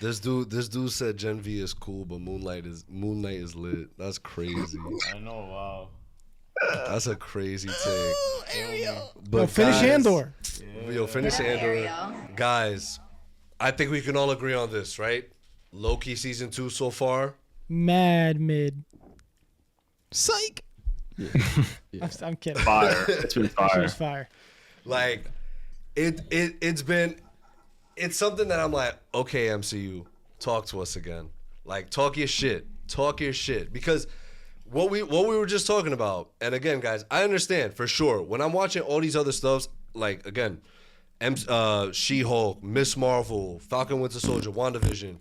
This dude said Gen V is cool, but Moonlight is lit. That's crazy. I know. Wow. That's a crazy take. Ariel. But finish guys, Andor. Yo, finish Andor. Guys, I think we can all agree on this, right? Loki season 2 so far. Mad mid. Psych. Yeah. I'm kidding. Fire. It's been It fire. was fire. Like, it's something that I'm like, okay, MCU, talk to us again. Like, talk your shit. Because what we were just talking about, and again, guys, I understand for sure. When I'm watching all these other stuffs, like again, She-Hulk, Miss Marvel, Falcon Winter Soldier, WandaVision,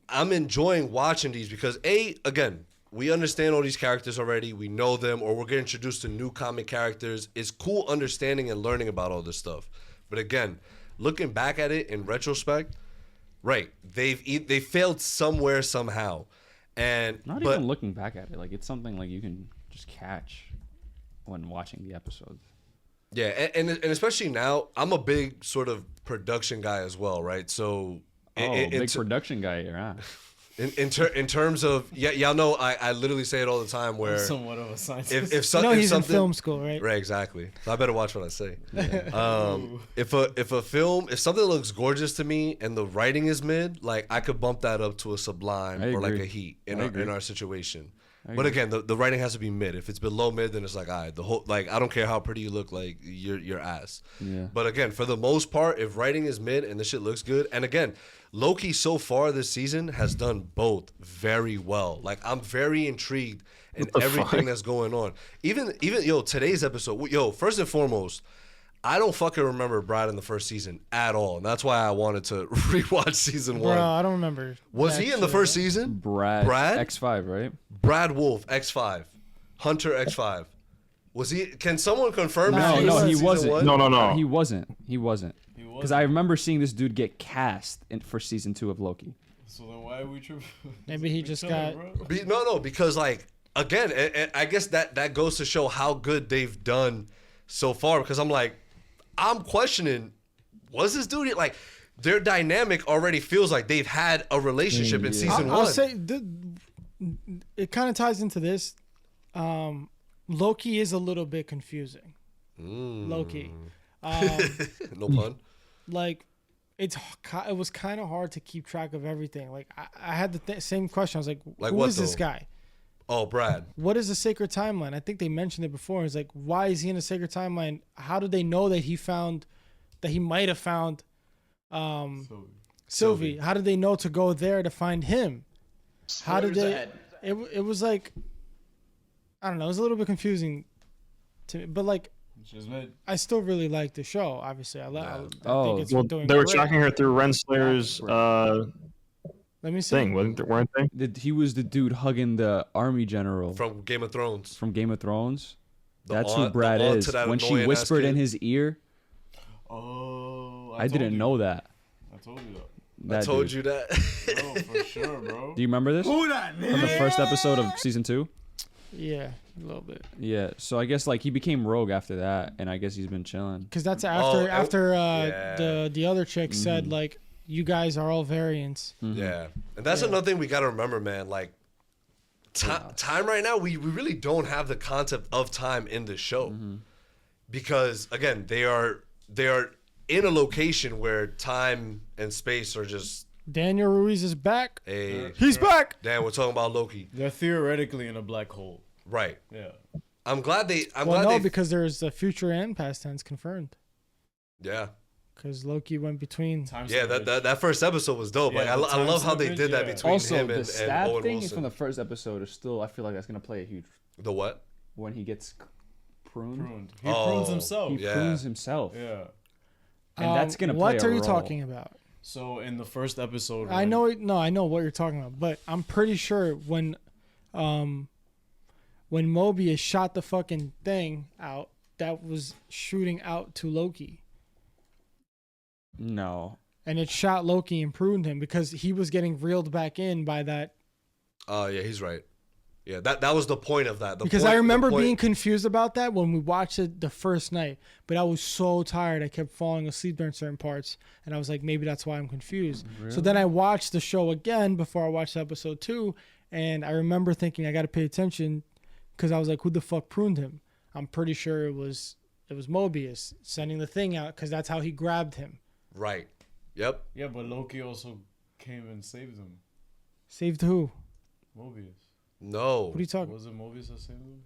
I'm enjoying watching these because again, we understand all these characters already. We know them, or we're getting introduced to new comic characters. It's cool understanding and learning about all this stuff. But again, looking back at it in retrospect, right? They failed somewhere somehow, and Not even looking back at it, like it's something like you can just catch when watching the episodes. yeah, and especially now, I'm a big sort of production guy as well, right? So, Big production guy here, huh? in terms of y'all know I literally say it all the time where Somewhat of a scientist. if You know if he's in something film school, right? right, exactly. So I better watch what I say. If something looks gorgeous to me and the writing is mid, like I could bump that up to a Sublime or like agree. a Heat I in agree. our situation. I But agree. again, the writing has to be mid. If it's below mid, then it's like, all right, the whole like I don't care how pretty you look, like you're ass. Yeah. But again, for the most part, if writing is mid and the shit looks good, and again, Loki so far this season has done both very well. Like I'm very intrigued in What the everything fuck? that's going on. Even today's episode, first and foremost, I don't fucking remember Brad in the first season at all, and that's why I wanted to rewatch season Bro, 1. I don't remember. Was that he in the shit. first season? Brad X5, right? Brad Wolf X5, Hunter X5. Was he? Can someone confirm? No, if No, was in he season wasn't. one? No. He wasn't. Because I remember seeing this dude get cast for season 2 of Loki. So then why are we tripping? Maybe he just got. No, because like again, I guess that goes to show how good they've done so far. Because I'm questioning, was this dude like their dynamic already feels like they've had a relationship in season 1? I'll say it kind of ties into this. Loki is a little bit confusing. Loki, No pun. like it was kind of hard to keep track of everything. Like I had the same question. I was like, Like who what, is this though? guy? Oh, Brad. What is the sacred timeline? I think they mentioned it before. It's like, why is he in a sacred timeline? How did they know that he might have found Sylvie? How did they know to go there to find him? How did they? It was like, I don't know. It was a little bit confusing to me, but like, I still really like the show. Obviously, I think it's Well, doing they were great. tracking her through Renslayer's Let me see. thing, weren't they? He was the dude hugging the army general From Game of Thrones. That's aunt- who Brad the aunt is. to that When she annoying-ass whispered in kid. his ear, Oh, I didn't know that. I told you that. I told you that. Bro, for sure, bro. Do you remember this? From the first episode of season 2? Yeah, a little bit. Yeah. So I guess like he became rogue after that, and I guess he's been chilling. Because that's Oh, after yeah. the other chick said like, you guys are all variants. Yeah, and that's another thing we gotta remember, man. Like, time right now, we really don't have the concept of time in the show, because again, they are in a location where time and space are just. Daniel Ruiz is back. Hey, He's back. Dan, we're talking about Loki, They're theoretically in a black hole. right? Yeah. I'm glad they. Because there's a future and past tense confirmed. Yeah, Because Loki went between. yeah. That first episode was dope. Yeah, like the I love time how they slippage, did that yeah. between Also, him the and stab Owen thing Wilson. from the first episode is still. I feel like that's gonna play a huge. The what? When he gets pruned. He Oh, prunes himself. He yeah. prunes himself, Yeah. and that's gonna play What a are you role. talking about? So in the first episode, I know what you're talking about, but I'm pretty sure when Mobius shot the fucking thing out, that was shooting out to Loki. No. And it shot Loki and pruned him because he was getting reeled back in by that. Oh yeah, he's right. Yeah, that was the point of that. Because I remember being confused about that when we watched it the first night, but I was so tired I kept falling asleep during certain parts, and I was like, maybe that's why I'm confused. Really? So then I watched the show again before I watched episode 2, and I remember thinking I got to pay attention because I was like, who the fuck pruned him? I'm pretty sure it was Mobius sending the thing out because that's how he grabbed him. Right. Yep. Yeah, but Loki also came and saved him. Saved who? Mobius. No. What are you talking? Was it Mobius that saved him?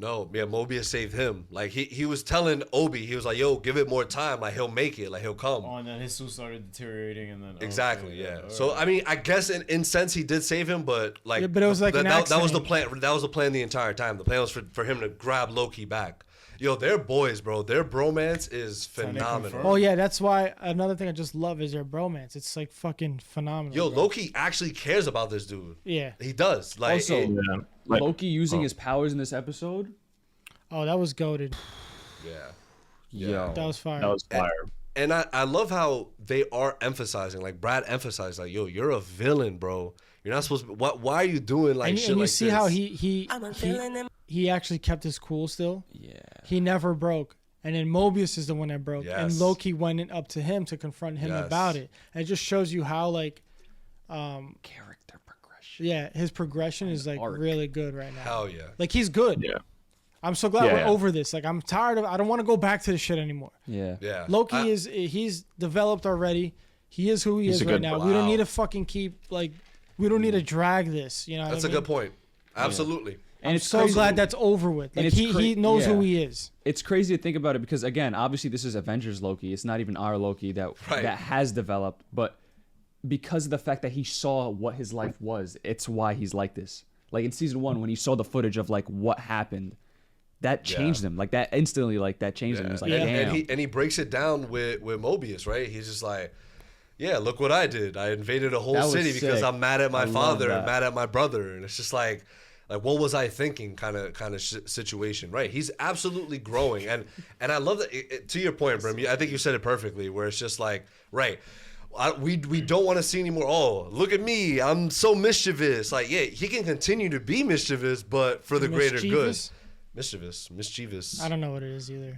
No, yeah, Mobius saved him. Like he was telling Obi, he was like, "Yo, give it more time. Like he'll make it. Like he'll come." Oh, and then his suit started deteriorating, and then Exactly, okay, yeah. all So right. I mean, I guess in sense he did save him, but like, Yeah, but it was like an that was the accident. plan. That was the plan the entire time. The plan was for him to grab Loki back. Yo, they're boys, bro. Their bromance is phenomenal. confirmed. Oh yeah, that's why another thing I just love is their bromance. It's like fucking phenomenal. Yo, bro. Loki actually cares about this dude. Yeah. He does. Like, Also, Yeah. Like, Loki using his powers in this episode. Oh, that was goated. yeah. Yo, That was fire. that was fire. And I love how they are emphasizing, like Brad emphasized, like, yo, you're a villain, bro. You're not supposed to. Why are you doing like and, shit and you like see this? how he actually kept his cool still. yeah. He never broke. And then Mobius is the one that broke. And Yes. Loki went in up to him to confront him Yes. about it. And it just shows you how like Character progression. yeah, his progression is like arc. really good right now. Hell yeah. Like he's good. Yeah. I'm so glad Yeah, we're yeah. over this. Like I'm tired of I don't want to go back to this shit anymore. Yeah. Yeah. Loki he's developed already. He is who he He's is a right good- now. We don't Wow. need to fucking keep like we don't need to drag this. You know what That's I a mean? good point. Absolutely. And I'm it's so crazy. glad that's over with. And Like it's he knows who yeah. he is. It's crazy to think about it because again, obviously this is Avengers Loki. It's not even our Loki that Right. that has developed, but because of the fact that he saw what his life was, it's why he's like this. Like in season 1 when he saw the footage of like what happened, that changed him. Like that instantly, like that changed him. He was like, and, damn. and he breaks it down with Mobius, right? He's just like, yeah, look what I did. I invaded a whole That was city because sick. I'm mad at my I love father and that. mad at my brother, and it's just like what was I thinking kind of situation, right? He's absolutely growing, and I love that. To your point, Brim, I think you said it perfectly, where it's just like, right. We don't want to see anymore. Oh, look at me! I'm so mischievous. Like, yeah, he can continue to be mischievous, but for the greater good. Mischievous? Mischievous. I don't know what it is either.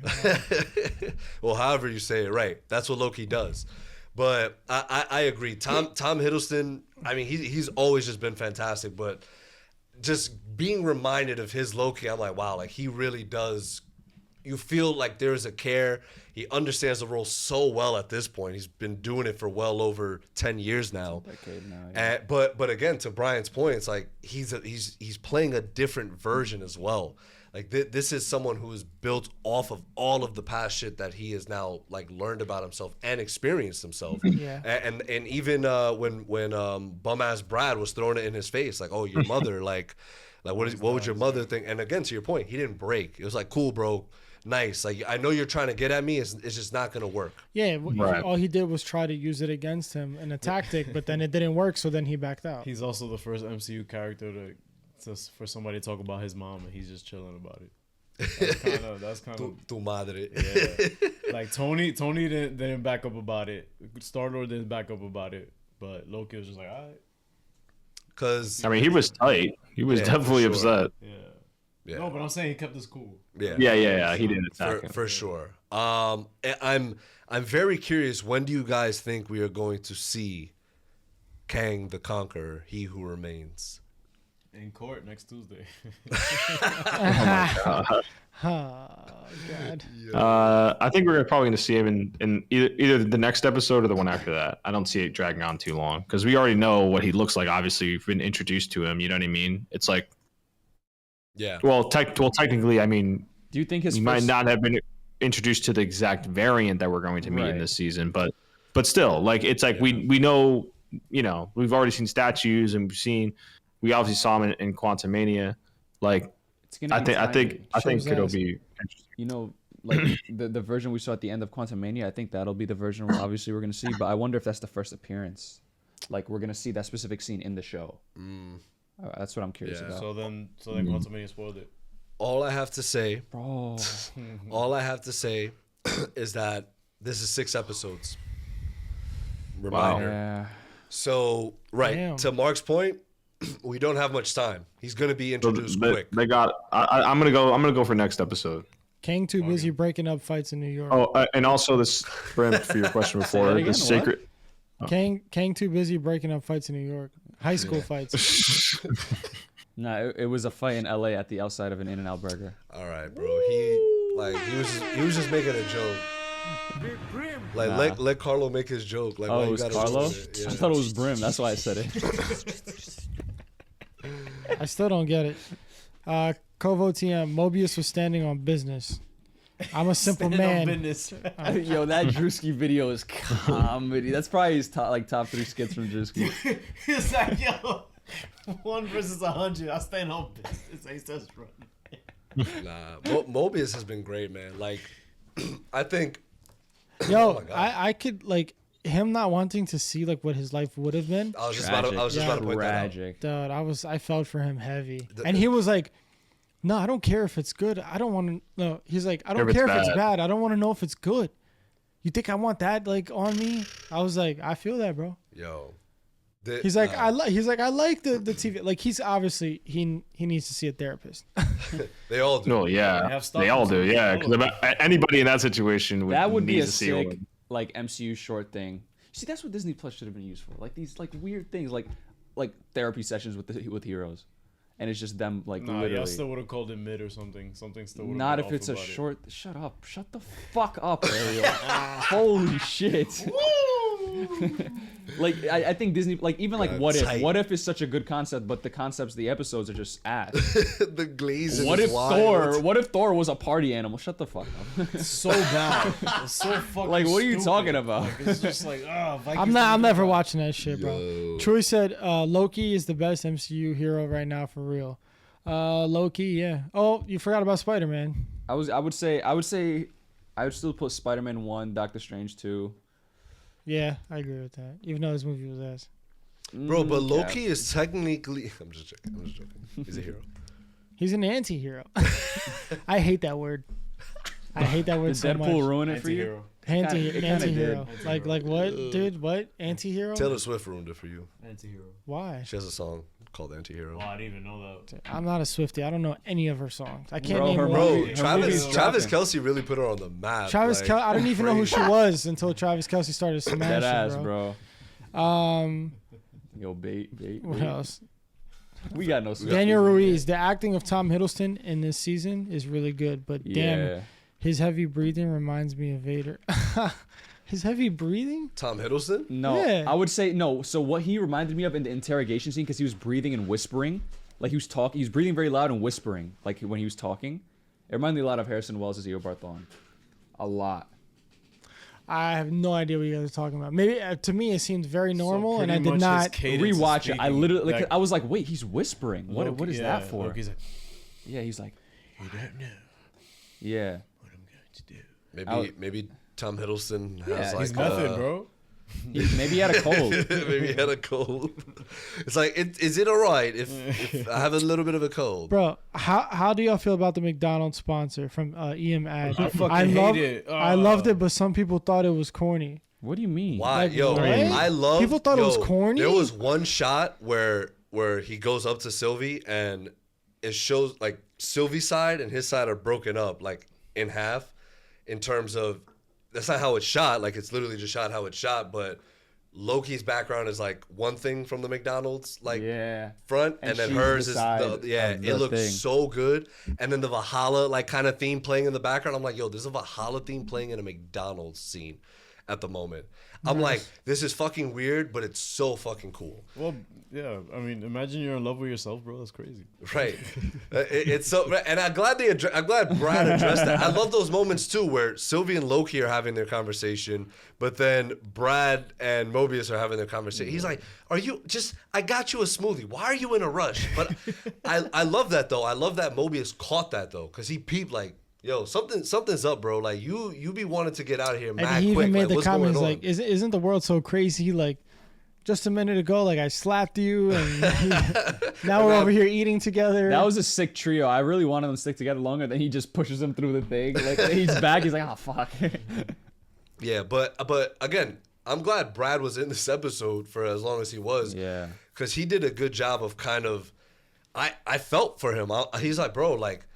Well, however you say it, right? That's what Loki does. But I agree. Tom Hiddleston. I mean, he's always just been fantastic. But just being reminded of his Loki, I'm like, wow, like he really does. You feel like there's a care. He understands the role so well at this point. He's been doing it for well over 10 years now. Decade now, yeah. But again, to Brian's point, it's like he's playing a different version as well. Like this is someone who is built off of all of the past shit that he has now like learned about himself and experienced himself. Yeah. And even when bum ass Brad was throwing it in his face, like, oh, your mother, like what would your mother think? And again, to your point, he didn't break. It was like, cool, bro, nice. Like I know you're trying to get at me. It's just not gonna work. Yeah, Right. all he did was try to use it against him in a tactic, but then it didn't work, so then he backed out. He's also the first MCU character for somebody to talk about his mom, and he's just chilling about it. That's kind of Tu madre. yeah. Like Tony didn't back up about it. Star-Lord didn't back up about it, but Loki was just like, all right, Because I mean, he was tight. He was Yeah, definitely for sure. upset. yeah. yeah. No, but I'm saying he kept his cool. Yeah. He didn't attack him. for sure. I'm very curious. When do you guys think we are going to see Kang the Conqueror, He Who Remains? In court next Tuesday. Oh God. I think we're probably going to see him in either the next episode or the one after that. I don't see it dragging on too long because we already know what he looks like. Obviously, we've been introduced to him. You know what I mean? It's like, Yeah. well, technically, I mean, Do you think his he might not have been introduced to the exact variant that we're going to meet in Right. this season, but still, like, it's like we know, you know, we've already seen statues and we obviously saw him in Quantumania. Like, It's gonna be I think Shows it'll us. be interesting. you know, like the version we saw at the end of Quantumania, I think that'll be the version obviously we're gonna see. But I wonder if that's the first appearance. Like we're gonna see that specific scene in the show. That's what I'm curious Yeah. about. so then Quantumania spoiled it. All I have to say, Bro, is that this is 6 episodes. Wow. Reminder. yeah, So, right, Damn. to Mark's point, we don't have much time. He's gonna be introduced quick. They got. I'm gonna go. I'm gonna go for next episode. Kang too busy breaking up fights in New York. Oh, and also this, Brim, for your question before, again, the sacred. Kang too busy breaking up fights in New York. High school fights. No, it was a fight in LA at the outside of an In-N-Out Burger. All right, bro. He was just making a joke. Like let Carlo make his joke. Like, Oh, why it you was gotta Carlo? ruin it? I Yeah. thought it was Brim. That's why I said it. I still don't get it. Kovo TM, Mobius was standing on business. I'm a simple man. Yo, that Drewski video is comedy. That's probably his top 3 skits from Drewski. He's like, yo, 1 versus 100. I stand on business. He says run. Nah, Mobius has been great, man. Like, I think. Yo, my God. I could like him not wanting to see like what his life would have been. I was just about to point that out. Tragic. Dude, I felt for him heavy. And he was like, no, I don't care if it's good. I don't want to. No, he's like, I don't care if it's bad. I don't want to know if it's good. You think I want that like on me? I was like, I feel that, bro. Yo. He's like, I like the TV. Like, he's obviously he needs to see a therapist. They all do. No, yeah, they all do. Yeah, because anybody in that situation That would be need a to see sick one. like MCU short thing. See, that's what Disney Plus should have been used for. Like these like weird things, like therapy sessions with heroes, and it's just them like Nah, literally. y'all still would have called it mid or something. Something still would have. Not if it's a short. Shut up. Shut the fuck up, Ariel. Holy shit. Like I think Disney, like even like God, what if? tight. What if is such a good concept, but the concepts, the episodes are just ass. The glaze. What is if wild. What if Thor was a party animal? Shut the fuck up. so bad. It's so fucking. Like, what are you stupid. talking about? Like, it's just like, I'm never watching that shit, bro. Yo. Troy said Loki is the best MCU hero right now for real. Loki, yeah. Oh, you forgot about Spider-Man. I would still put Spider-Man 1, Doctor Strange 2. Yeah, I agree with that. Even though this movie was ass. Bro, but Mm, Loki is technically. I'm just joking. He's a hero. He's an anti-hero. I hate that word. I hate that word Did so Deadpool much. ruin it for you? Anti-hero. It kinda Anti-hero. did. Like what, dude? What? Anti-hero? Taylor Swift ruined it for you. Anti-hero. Why? She has a song called Anti-Hero. Oh, I didn't even know that. I'm not a Swiftie. I don't know any of her songs. I can't Bro, name her one. Bro, movie- Travis dropping. Kelsey really put her on the map. Travis like, Kelce. I didn't even know who she crazy. was until Travis Kelsey started smashing, Dead ass, bro. bro. Yo, bait. What else? We got no. Daniel Ruiz. The acting of Tom Hiddleston in this season is really good, but damn, Yeah. his heavy breathing reminds me of Vader. His heavy breathing? Tom Hiddleston? No, Yeah. I would say no. So what he reminded me of in the interrogation scene, because he was breathing and whispering, like he was talking, he was breathing very loud and whispering, like when he was talking. It reminded me a lot of Harrison Wells' Eobard Thawne. A lot. I have no idea what you guys are talking about. Maybe to me it seemed very normal, So and I pretty did much his not. cadence of Rewatch it. I speaking, literally, like, I was like, wait, he's whispering. What is that for? Loki's like, Yeah, he's like, you don't know yeah. what I'm going to do. Maybe Tom Hiddleston has Yeah, like He's method, bro. Maybe he had a cold. Maybe he had a cold. It's like, is it all right if I have a little bit of a cold? Bro, how do y'all feel about the McDonald's sponsor from EM ad? I fucking hate it. I loved it, but some people thought it was corny. What do you mean? Why? Like, Yo, what? I love. People thought it was corny? There was one shot where he goes up to Sylvie and it shows like Sylvie's side and his side are broken up like in half in terms of that's not how it's shot. Like it's literally just shot how it's shot, but Loki's background is like one thing from the McDonald's like Yeah. front, And and then she's hers the is side the of it the looks thing. so good. And then the Valhalla like kind of theme playing in the background. I'm like, yo, there's a Valhalla theme playing in a McDonald's scene at the moment. I'm like, this is fucking weird, but it's so fucking cool. Well, yeah. I mean, imagine you're in love with yourself, bro. That's crazy. Right. It's so, and I'm glad I'm glad Brad addressed that. I love those moments too, where Sylvie and Loki are having their conversation, but then Brad and Mobius are having their conversation. He's like, I got you a smoothie. Why are you in a rush? But I love that though. I love that Mobius caught that though, because he peeped like, yo, something's up, bro. Like you be wanting to get out of here And mad he quick. even made Like, the what's going comments on? like, "Isn't the world so crazy? Like, just a minute ago, like I slapped you, and now we're over here eating together." That was a sick trio. I really wanted them to stick together longer. Then he just pushes him through the thing. Like he's back. He's like, oh fuck. Yeah, but again, I'm glad Brad was in this episode for as long as he was. Yeah. Because he did a good job of kind of, I felt for him. He's like, bro, like,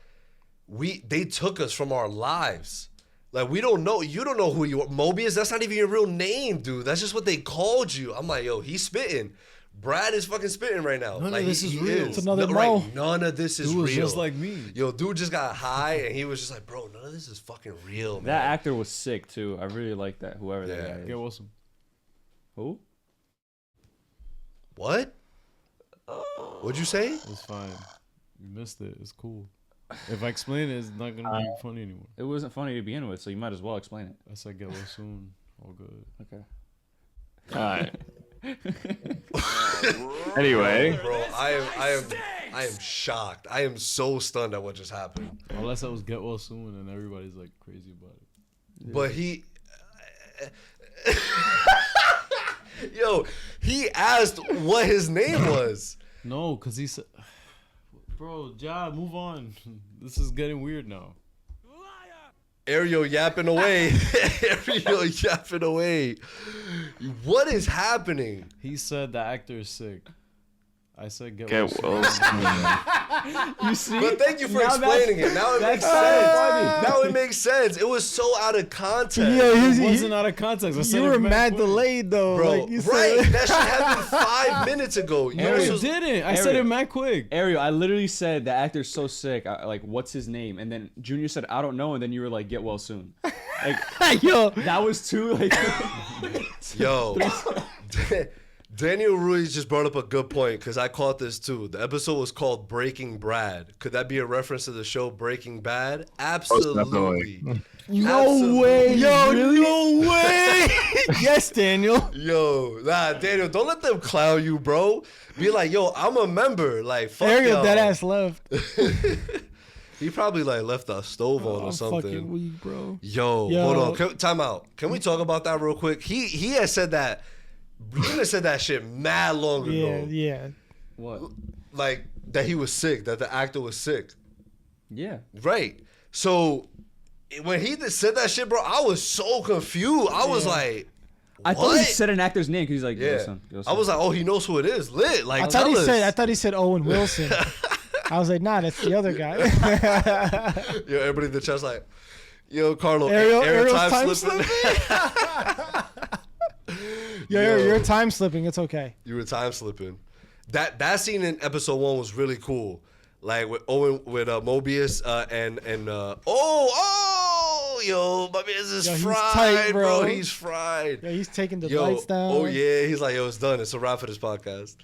they took us from our lives. Like, we don't know. You don't know who you are. Mobius, that's not even your real name, dude. That's just what they called you. I'm like, yo, he's spitting. Brad is fucking spitting right now. None like, of this is real. It's another Mo. right, none of this is Dude real. was just like me. Yo, dude just got high and he was just like, bro, none of this is fucking real, man. That actor was sick too. I really like that. Whoever that Yeah. guy is. Get Wilson. Who? What? What'd you say? It's fine. You missed it. It's cool. If I explain it, it's not gonna be funny anymore. It wasn't funny to begin with, so you might as well explain it. I said get well soon. All good. Okay. All right. Anyway, Bro, I am shocked. I am so stunned at what just happened. Unless I was get well soon and everybody's like crazy about it. But he Yo, he asked what his name was. No, cause he said, "Bro, Ja, move on. This is getting weird now." Ariel yapping away. Ariel yapping away. What is happening? He said the actor is sick. I said get get well well. soon. You see? But thank you for Now explaining it. Now it makes that's sense. funny. Now it makes sense. It was so out of context. Yeah, It wasn't out of context. I said you it were mad mad quick. delayed though. Bro, Like you right. said. That shit happened 5 minutes ago. You know, No, this you was- didn't. I said it mad quick. Ariel, I literally said the actor's so sick. Like, what's his name? And then Junior said, I don't know. And then you were like, get well soon. Like, Yo, that was too, like, Yo, Daniel Ruiz just brought up a good point because I caught this too. The episode was called Breaking Brad. Could that be a reference to the show Breaking Bad? Absolutely. no way. Yo, no way. Yes, Daniel. Yo, nah, Daniel, don't let them clown you, bro. Be like, yo, I'm a member. Like, fuck Ariel, y'all. that ass left. He probably like left the stove on I'm or something. fucking weak, bro. Yo, hold on. Time out. Can we talk about that real quick? He had said that. Regina said that shit mad long Yeah, ago. yeah. what? Like, that he was sick, that the actor was sick. Yeah. Right. So, when he said that shit, bro, I was so confused. I was like, I thought he what? said an actor's name because he's like, Yeah. Go I son. was like, oh, he knows who it is. Lit. Like, I thought tell us. I thought he said Owen Wilson. I was like, nah, that's the other guy. Yo, everybody in the chat's like, yo, Carlo, Ariel's time time slipping. Yo, you're time slipping. It's okay. You were time slipping. That scene in episode 1 was really cool. Like with Owen, with Mobius, yo, my man's is Yo, he's fried, tight, bro. bro. He's fried. Yeah, he's taking the Yo, lights down. oh yeah, he's like, yo, it's done. It's a wrap for this podcast.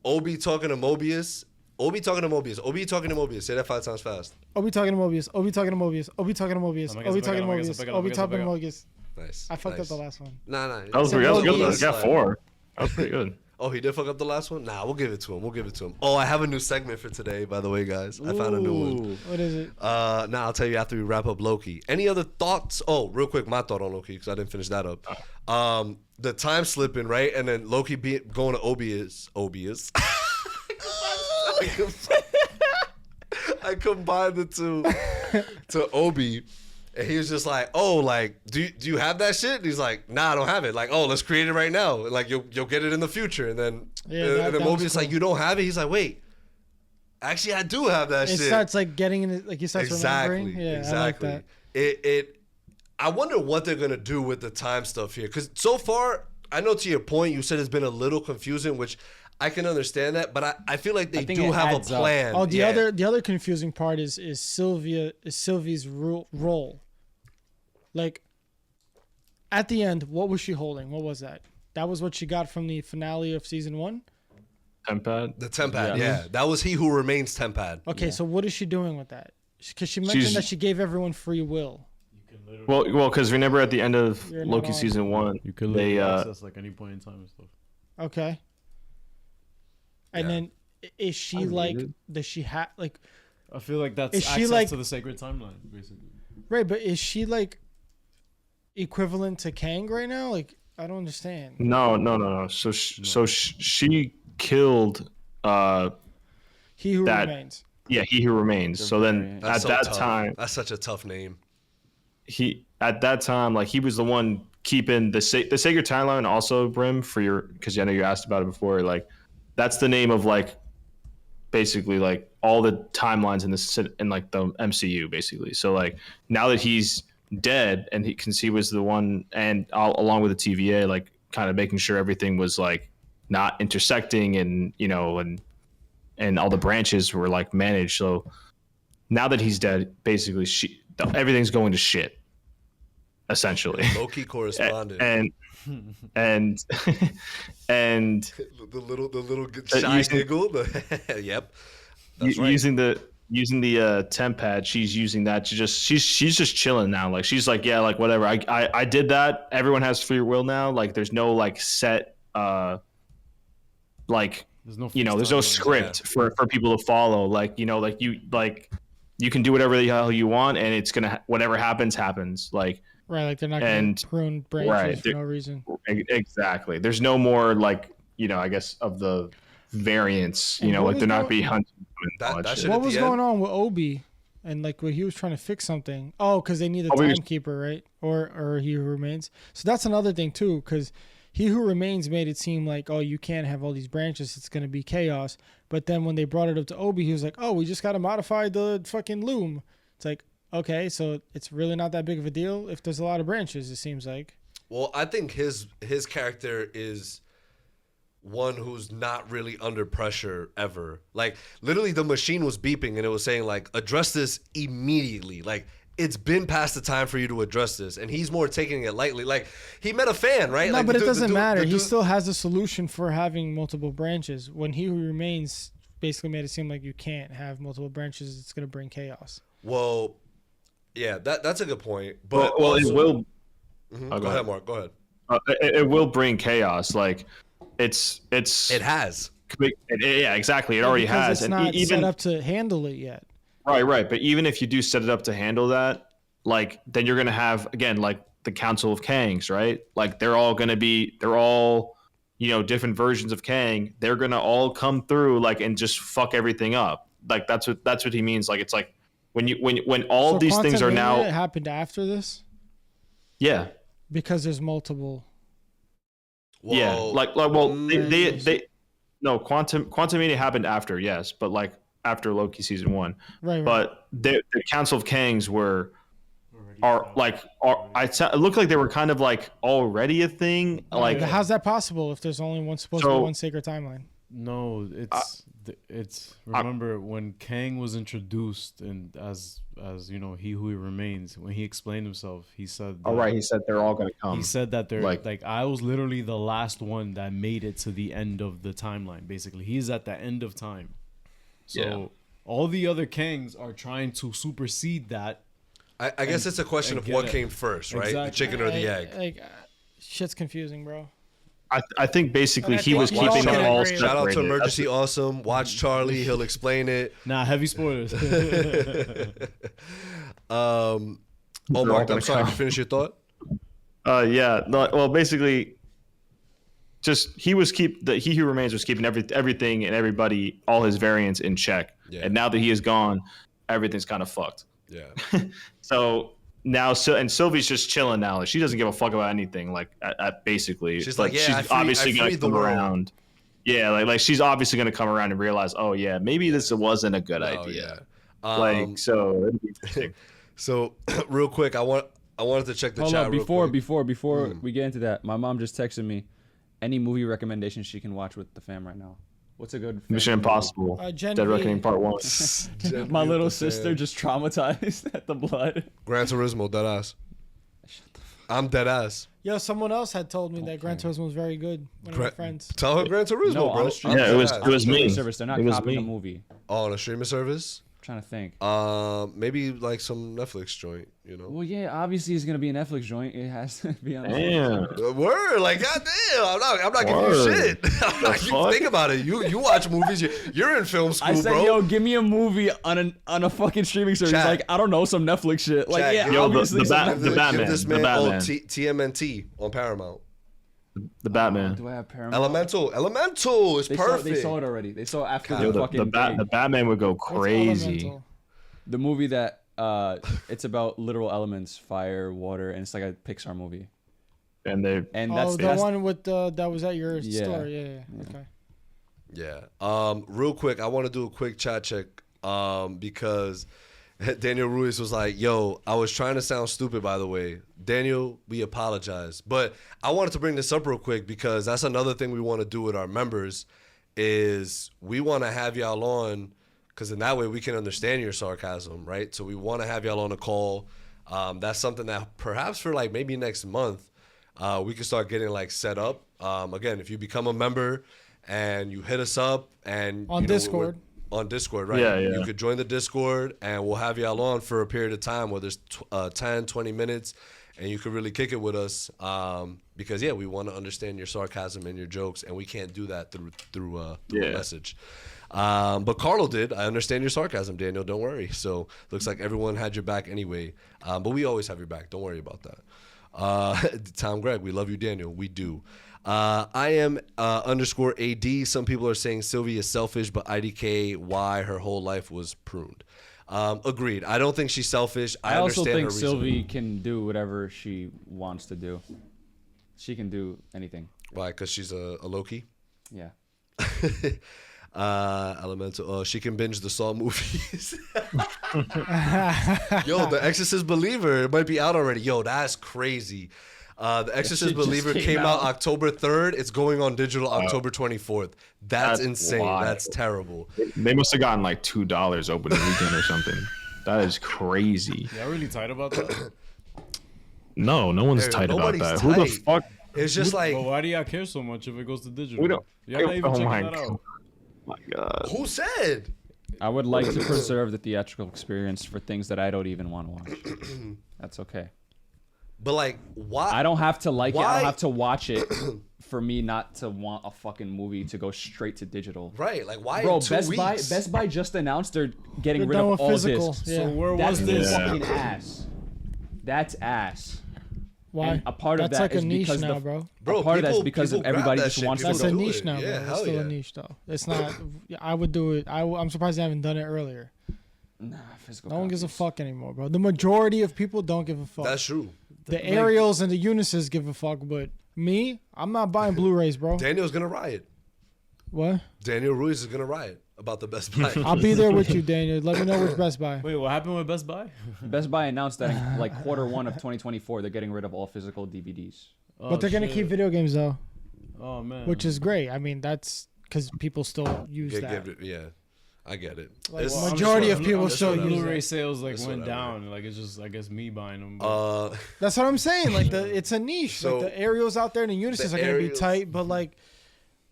Obi talking to Mobius. Obi talking to Mobius. Say that 5 times fast. Obi talking to Mobius. Obi talking to Mobius. Obi talking to Mobius. Obi talking to Mobius. Obi talking to Mobius. Nice. I fucked nice. up the last one. Nah. That was good. Mobius. I got 4. That was pretty good. Oh, he did fuck up the last one? Nah, we'll give it to him. Oh, I have a new segment for today, by the way, guys. I found a new one. Ooh. What is it? Now I'll tell you after we wrap up Loki. Any other thoughts? Oh, real quick, my thought on Loki because I didn't finish that up. The time slipping, right? And then Loki going to Obius. I combined the two to Obi. And he was just like, oh, like, do you have that shit? And he's like, nah, I don't have it. Like, oh, let's create it right now. Like, you'll get it in the future. And then, Yeah, and then that was Mobius like, cool. you don't have it? He's like, wait, actually, I do have that It shit. starts like getting in it, like he starts remembering. Yeah, exactly. I like that. I wonder what they're gonna do with the time stuff here. Cause so far, I know to your point, you said it's been a little confusing, which I can understand that, but I feel like they think do it have a adds up. plan. Oh, the Yeah. other confusing part is Sylvie's role. Like, at the end, what was she holding? What was that? That was what she got from the finale of season 1? Tempad. The Tempad, Yeah. yeah. That was he who remains Tempad. Okay, so what is she doing with that? Because she mentioned She's- that she gave everyone free will. Well, because remember at the end of You're not Loki on. season 1, You could they literally access like any point in time and stuff. Okay. And Yeah. then is she like, does she have, like, I feel like that's Is she, access like- to the sacred timeline, basically. right, but is she like equivalent to Kang right now? Like, I don't understand. No. So she killed. He who That- remains. Yeah, he who remains. So then That's at so that tough. time, That's such a tough name. he was the one keeping the sacred timeline also, Brim, for your, because I know you asked about it before. Like, that's the name of like basically like all the timelines in like the MCU basically. So like now that he's dead and he was the one, and along with the TVA, like kind of making sure everything was like not intersecting, and and all the branches were like managed. So now that he's dead, basically everything's going to shit, essentially. Loki correspondent. And and the little shy giggle. Yep. That's right. Using the temp pad, she's using that to she's just chilling now. Like she's like, yeah, like whatever. I did that. Everyone has free will now. Like there's no like set like there's no script for people to follow. Like like you can do whatever the hell you want, and it's gonna whatever happens. Like right, like they're not gonna prune branches for no reason. Exactly. There's no more like I guess of the variance. Like they're not be hunting. What was going on with Obi? And like when he was trying to fix something. Oh, because they need a timekeeper, right? Or He Who Remains. So that's another thing too, because He Who Remains made it seem like, oh, you can't have all these branches. It's gonna be chaos. But then when they brought it up to Obi, he was like, oh, we just gotta modify the fucking loom. It's like, okay, so it's really not that big of a deal if there's a lot of branches. It seems like. Well, I think his character is one who's not really under pressure ever. Like literally the machine was beeping and it was saying like, address this immediately. Like it's been past the time for you to address this. And he's more taking it lightly. Like he met a fan, right? No, like, but it doesn't matter. He still has a solution for having multiple branches. When He Who Remains basically made it seem like you can't have multiple branches, it's going to bring chaos. Well, yeah, that's a good point. But well, also, it will. Oh, go ahead, Mark. Go ahead. It will bring chaos. Like it has. Yeah, exactly. It already has. It's not set up to handle it yet. Right. But even if you do set it up to handle that, like then you're gonna have again like the Council of Kangs, right? Like they're all different versions of Kang. They're gonna all come through like and just fuck everything up. Like that's what he means. Like it's like when all these things are now. It happened after this. Yeah. Because there's multiple. Whoa. Yeah, like they no Quantumania happened after, yes, but like after Loki season 1. Right. But the Council of Kangs it looked like they were kind of like already a thing. Like how's that possible if there's only supposed to be one sacred timeline? No, it's remember when Kang was introduced and as He Who Remains, when he explained himself, he said he said they're all gonna come. He said that they're like I was literally the last one that made it to the end of the timeline. Basically, he's at the end of time. So all the other Kangs are trying to supersede that. I guess it's a question of what came first, right? Exactly. The chicken or the egg. Like, shit's confusing, bro. I think basically he was keeping it all separated. Shout out to Emergency Awesome. Watch Charlie. He'll explain it. Nah, heavy spoilers. Mark, I'm sorry. Did you finish your thought? Yeah. No, well, basically, just He Who Remains was keeping everything and everybody, all his variants in check. Yeah. And now that he is gone, everything's kind of fucked. Yeah. So now, and Sylvie's just chilling now. Like, she doesn't give a fuck about anything. Like, basically, she's like, she's obviously gonna come around. Yeah, like she's obviously gonna come around and realize, oh yeah, maybe this wasn't a good idea. Yeah. So it'd be interesting. So, real quick, I wanted to check the chat. Hold on, before we get into that, my mom just texted me any movie recommendations she can watch with the fam right now. What's a good Mission Impossible, Dead Reckoning Part 1. My little sister just traumatized at the blood. Gran Turismo, dead ass. I'm dead ass. Yo, someone else had told me that Gran Turismo was very good. One of my friends. Tell her Gran Turismo, bro. Yeah, it was me. Service. They're not copying a movie. Oh, on a streaming service? Trying to think. Maybe like some Netflix joint, Well, yeah, obviously it's gonna be a Netflix joint. It has to be on. Damn. Word, like goddamn, I'm not giving you shit. Think about it. You watch movies. You're in film school, I said, bro. yo, give me a movie on a fucking streaming service. Chat. Like I don't know, some Netflix shit. Like Chat, yeah, obviously the Batman. Give this man the Batman. TMNT on Paramount. The Batman. Do I have Paramount? Elemental is perfect. They saw it already. They saw after the Batman would go crazy. The movie that it's about literal elements, fire, water, and it's like a Pixar movie. and they And Oh, that's the one with the that was at your Yeah. store. Yeah. Okay. Yeah. Real quick, I want to do a quick chat check because Daniel Ruiz was like, yo, I was trying to sound stupid, by the way. Daniel, we apologize. But I wanted to bring this up real quick because that's another thing we want to do with our members is we want to have y'all on because in that way we can understand your sarcasm, right? So we want to have y'all on a call. That's something that perhaps for like maybe next month we can start getting like set up. Again, if you become a member and you hit us up and On you know, Discord. on Discord, right? Yeah, yeah. You could join the Discord and we'll have y'all on for a period of time, whether it's 10, 20 minutes, and you could really kick it with us because, yeah, we want to understand your sarcasm and your jokes, and we can't do that through a message. But Carlo did. I understand your sarcasm, Daniel. Don't worry. So looks like everyone had your back anyway. But we always have your back. Don't worry about that. Tom Gregg, we love you, Daniel. We do. I am underscore AD. Some people are saying Sylvie is selfish, but IDK, why her whole life was pruned. Agreed. I don't think she's selfish. I also understand think her reason. Sylvie can do whatever she wants to do. She can do anything. Why? Because she's a Loki? Yeah. Elemental. She can binge the Saw movies. Yo, The Exorcist Believer. It might be out already. Yo, that's crazy. The Exorcist shit just Believer came came out out. October 3rd. It's going on digital October 24th. That's That's insane. wild. That's terrible. they must have gotten like $2 opening weekend or something. That is crazy. Y'all really tight about that? No one's Dude, tight about nobody's that. Who the tight. fuck? It's just like, But why do y'all care so much if it goes to digital? We don't. Y'all not even Oh checking my that out. God. My God. who said? I would like to preserve the theatrical experience for things that I don't even want to watch. That's okay. But like, why? I don't have to like it. I Why- don't have to watch it for me not to want a fucking movie to go straight to digital. Right, like why? Bro, in 2 weeks? Best Buy just announced they're getting They're rid done of with all physical. discs. Yeah. So where That's was this? Yeah. fucking ass. That's ass. Why? And a part of That's that like a is niche because now, the- bro. Bro, a part of that's people- because people of everybody grab that just shit. wants People to That's do a it. niche now, Yeah, bro. hell It's still yeah. a niche though. It's not. I would do it. I'm surprised they haven't done it earlier. Nah, physical No one gives a copies. fuck anymore, bro. The majority of people don't give a fuck. That's true. The Ariels and the Unices give a fuck, but me, I'm not buying Blu-rays, bro. Daniel's gonna riot. What? Daniel Ruiz is gonna riot about the Best Buy. I'll be there with you, Daniel. Let me know which Best Buy. Wait, what happened with Best Buy? Best Buy announced that in like Q1 of 2024, they're getting rid of all physical DVDs. But they're gonna keep video games though, Oh man. which is great. I mean, that's because people still use that. Yeah, I get it. Like, It's- I'm majority just- of people I'm still sure use Blu-ray it. sales like It's went whatever. down. Like it's just I guess me buying them. That's what I'm saying. Like it's a niche. So, like the Ariels out there and the Unices the are gonna be Ariels- tight, but like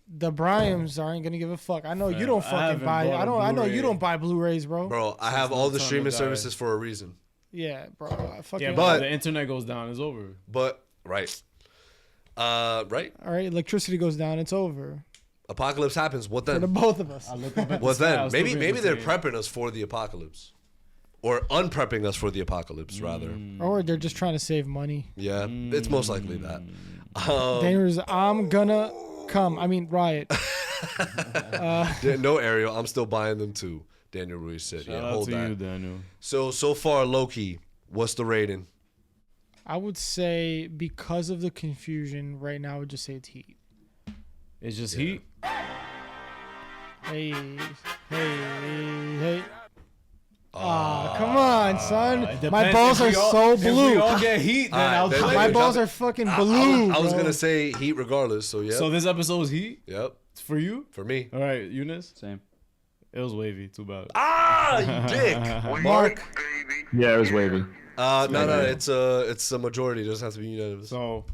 the Bryams aren't gonna give a fuck. I know you Man, don't I fucking haven't buy. bought a I know you Blu-ray. don't buy Blu-rays, bro. Bro, I have Since all the the time streaming to die. services for a reason. Yeah, bro. I fucking. yeah, but- but the internet goes down. It's over. But right, right. All right, electricity goes down. It's over Apocalypse happens. What for the then? both of us. I look up at the What sky, I'll then? still Maybe be they're entertained. prepping us for the apocalypse, or unprepping us for the apocalypse, rather. Or they're just trying to save money. Yeah, it's most likely that. Daniel's, I'm gonna come. I mean, riot. No, Ariel, I'm still buying them too. Daniel Ruiz said, Shout "Yeah, out hold to that." you, Daniel. So far, Loki, what's the rating? I would say because of the confusion right now, I would just say it's Heat. It's just heat. Hey, hey. Ah, come on, son. It My depends. balls If are we all- so If we blue. all get heat, then Alright, I'll then play. My Wait, balls drop are fucking I blue. was bro. gonna say Heat regardless. So yeah. So this episode is heat Yep. for you. For me. All right, Eunice. Same. It was wavy. Too bad. Ah, you dick. Mark. Yeah, it was wavy. No, it's a majority. It doesn't have to be unanimous. So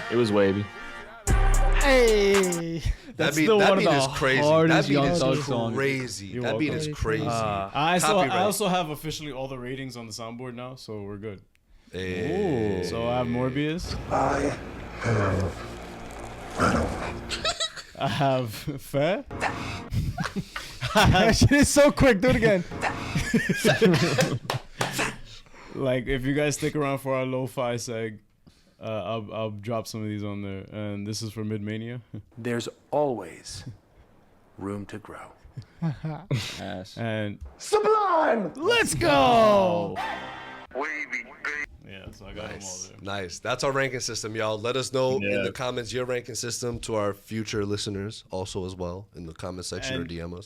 It was wavy. Hey. That's that beat, still that one of beat the is crazy. hardest That beat Young is Thug songs. crazy. You're That beat welcome. is crazy. I Copyright. also have officially all the ratings on the soundboard now, so we're good. Hey. So I have Morbius. I have Fair. That shit is so quick. Do it again. Like if you guys stick around for our lo-fi seg, I'll drop some of these on there. And this is for Mid-Mania. There's always room to grow. Ass. And Let's go. yeah, so I got them all Nice. there. Nice. That's our ranking system, y'all. Let us know in Yeah. the comments your ranking system to our future listeners also as well in the comment section or And DM us.